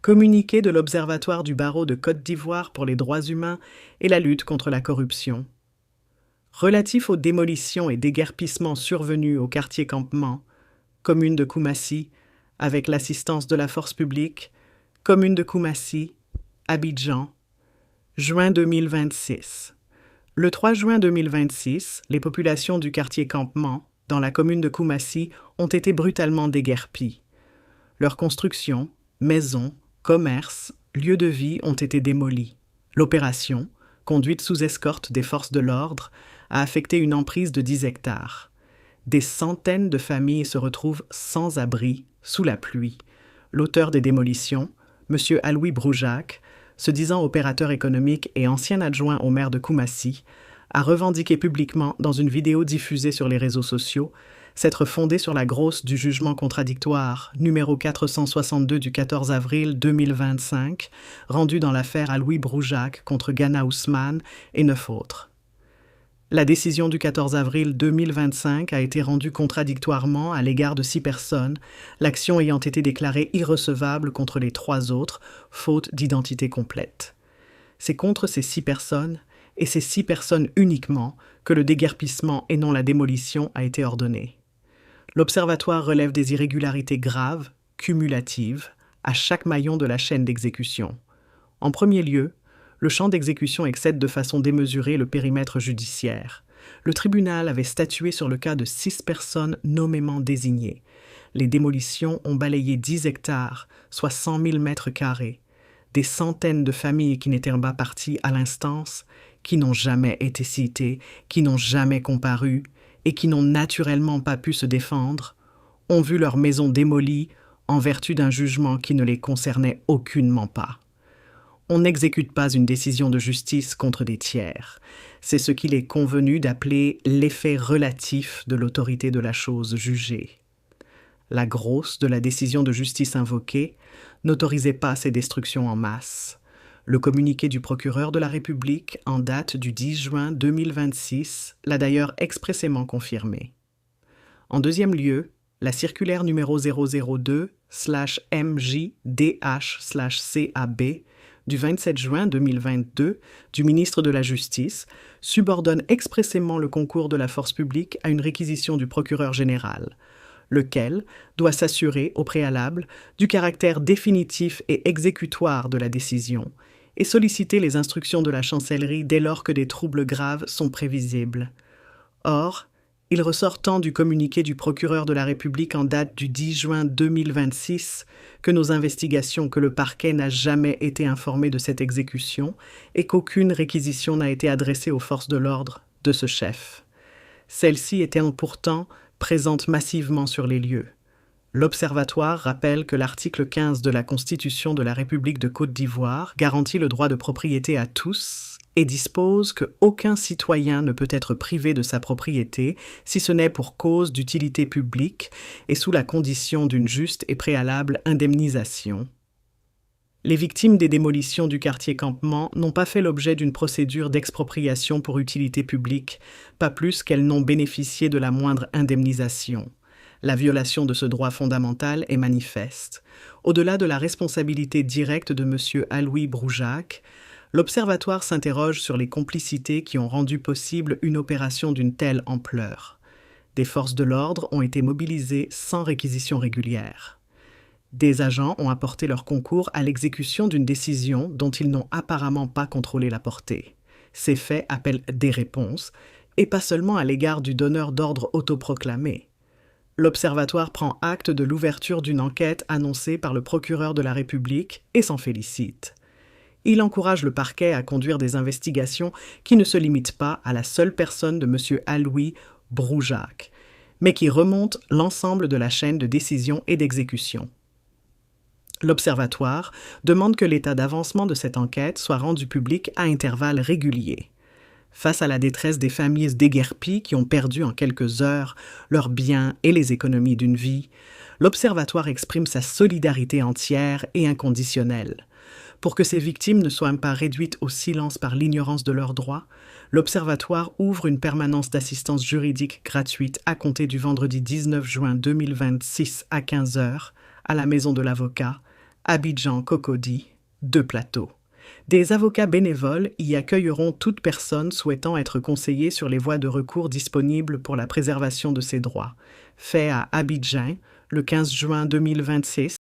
Communiqué de l'Observatoire du barreau de Côte d'Ivoire pour les droits humains et la lutte contre la corruption. Relatif aux démolitions et déguerpissements survenus au quartier Campement, commune de Koumassi, avec l'assistance de la force publique, commune de Koumassi, Abidjan, juin 2026. Le 3 juin 2026, les populations du quartier Campement, dans la commune de Koumassi, ont été brutalement déguerpies. Leurs constructions, maisons, commerces, lieux de vie ont été démolis. L'opération, conduite sous escorte des forces de l'ordre, a affecté une emprise de 10 hectares. Des centaines de familles se retrouvent sans abri, sous la pluie. L'auteur des démolitions, M. Aloui Broujac, se disant opérateur économique et ancien adjoint au maire de Koumassi, a revendiqué publiquement dans une vidéo diffusée sur les réseaux sociaux s'être fondé sur la grosse du jugement contradictoire numéro 462 du 14 avril 2025, rendu dans l'affaire Aloui Broujac contre Ghana Ousmane et 9 autres. La décision du 14 avril 2025 a été rendue contradictoirement à l'égard de 6 personnes, l'action ayant été déclarée irrecevable contre les 3 autres, faute d'identité complète. C'est contre ces 6 personnes, et ces 6 personnes uniquement, que le déguerpissement et non la démolition a été ordonné. L'Observatoire relève des irrégularités graves, cumulatives, à chaque maillon de la chaîne d'exécution. En premier lieu, le champ d'exécution excède de façon démesurée le périmètre judiciaire. Le tribunal avait statué sur le cas de 6 personnes nommément désignées. Les démolitions ont balayé 10 hectares, soit 100 000 mètres carrés. Des centaines de familles qui n'étaient pas parties à l'instance, qui n'ont jamais été citées, qui n'ont jamais comparu et qui n'ont naturellement pas pu se défendre, ont vu leurs maisons démolies en vertu d'un jugement qui ne les concernait aucunement pas. On n'exécute pas une décision de justice contre des tiers. C'est ce qu'il est convenu d'appeler l'effet relatif de l'autorité de la chose jugée. La grosse de la décision de justice invoquée n'autorisait pas ces destructions en masse. Le communiqué du procureur de la République, en date du 10 juin 2026, l'a d'ailleurs expressément confirmé. En deuxième lieu, la circulaire numéro 002/MJDH/CAB du 27 juin 2022 du ministre de la Justice subordonne expressément le concours de la force publique à une réquisition du procureur général, lequel doit s'assurer au préalable du caractère définitif et exécutoire de la décision et solliciter les instructions de la chancellerie dès lors que des troubles graves sont prévisibles. Or, il ressort tant du communiqué du procureur de la République en date du 10 juin 2026 que nos investigations que le parquet n'a jamais été informé de cette exécution et qu'aucune réquisition n'a été adressée aux forces de l'ordre de ce chef. Celles-ci étaient pourtant présentes massivement sur les lieux. L'Observatoire rappelle que l'article 15 de la Constitution de la République de Côte d'Ivoire garantit le droit de propriété à tous et dispose qu'aucun citoyen ne peut être privé de sa propriété si ce n'est pour cause d'utilité publique et sous la condition d'une juste et préalable indemnisation. Les victimes des démolitions du quartier Campement n'ont pas fait l'objet d'une procédure d'expropriation pour utilité publique, pas plus qu'elles n'ont bénéficié de la moindre indemnisation. La violation de ce droit fondamental est manifeste. Au-delà de la responsabilité directe de M. Aloui Broujac, l'Observatoire s'interroge sur les complicités qui ont rendu possible une opération d'une telle ampleur. Des forces de l'ordre ont été mobilisées sans réquisition régulière. Des agents ont apporté leur concours à l'exécution d'une décision dont ils n'ont apparemment pas contrôlé la portée. Ces faits appellent des réponses, et pas seulement à l'égard du donneur d'ordre autoproclamé. L'Observatoire prend acte de l'ouverture d'une enquête annoncée par le procureur de la République et s'en félicite. Il encourage le parquet à conduire des investigations qui ne se limitent pas à la seule personne de M. Aloui Broujac, mais qui remontent l'ensemble de la chaîne de décision et d'exécution. L'Observatoire demande que l'état d'avancement de cette enquête soit rendu public à intervalles réguliers. Face à la détresse des familles déguerpies qui ont perdu en quelques heures leurs biens et les économies d'une vie, l'Observatoire exprime sa solidarité entière et inconditionnelle. Pour que ces victimes ne soient pas réduites au silence par l'ignorance de leurs droits, l'Observatoire ouvre une permanence d'assistance juridique gratuite à compter du vendredi 19 juin 2026 à 15h à la Maison de l'Avocat, Abidjan-Cocody, 2 plateaux. Des avocats bénévoles y accueilleront toute personne souhaitant être conseillée sur les voies de recours disponibles pour la préservation de ses droits. Fait à Abidjan, le 15 juin 2026,